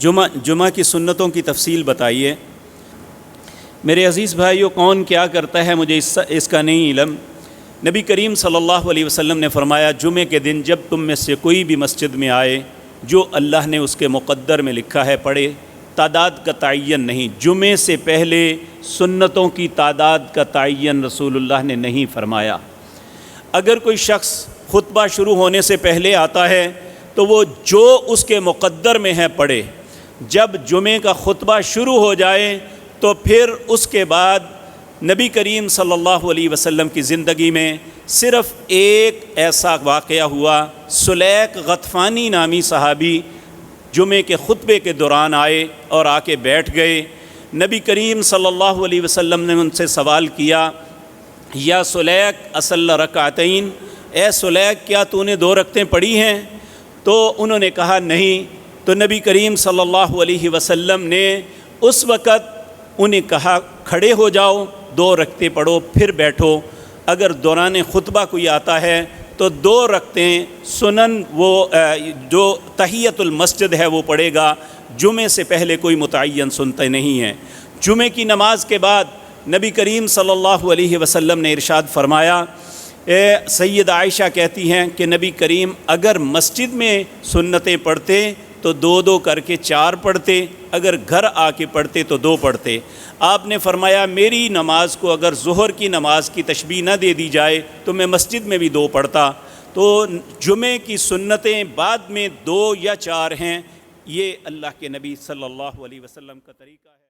جمعہ کی سنتوں کی تفصیل بتائیے۔ میرے عزیز بھائیو، کون کیا کرتا ہے مجھے اس کا نہیں علم۔ نبی کریم صلی اللہ علیہ وسلم نے فرمایا، جمعے کے دن جب تم میں سے کوئی بھی مسجد میں آئے، جو اللہ نے اس کے مقدر میں لکھا ہے پڑھے، تعداد کا تعین نہیں۔ جمعے سے پہلے سنتوں کی تعداد کا تعین رسول اللہ نے نہیں فرمایا۔ اگر کوئی شخص خطبہ شروع ہونے سے پہلے آتا ہے تو وہ جو اس کے مقدر میں ہے پڑھے۔ جب جمعے کا خطبہ شروع ہو جائے تو پھر اس کے بعد نبی کریم صلی اللہ علیہ وسلم کی زندگی میں صرف ایک ایسا واقعہ ہوا، سلیق غطفانی نامی صحابی جمعے کے خطبے کے دوران آئے اور آ کے بیٹھ گئے۔ نبی کریم صلی اللہ علیہ وسلم نے ان سے سوال کیا، یا سلیق اصل رکعتین، اے سلیق کیا تو نے 2 رکعتیں پڑھی ہیں؟ تو انہوں نے کہا نہیں۔ تو نبی کریم صلی اللہ علیہ وسلم نے اس وقت انہیں کہا، کھڑے ہو جاؤ، 2 رکعتیں پڑھو پھر بیٹھو۔ اگر دوران خطبہ کوئی آتا ہے تو 2 رکعتیں سنن وہ جو تحیۃ المسجد ہے وہ پڑھے گا۔ جمعے سے پہلے کوئی متعین سنتے نہیں ہیں۔ جمعے کی نماز کے بعد نبی کریم صلی اللہ علیہ وسلم نے ارشاد فرمایا، سید عائشہ کہتی ہیں کہ نبی کریم اگر مسجد میں سنتیں پڑھتے تو 2 کر کے 4 پڑھتے، اگر گھر آ کے پڑھتے تو 2 پڑھتے۔ آپ نے فرمایا، میری نماز کو اگر ظہر کی نماز کی تشبیہ نہ دے دی جائے تو میں مسجد میں بھی 2 پڑھتا۔ تو جمعے کی سنتیں بعد میں 2 یا 4 ہیں۔ یہ اللہ کے نبی صلی اللہ علیہ وسلم کا طریقہ ہے۔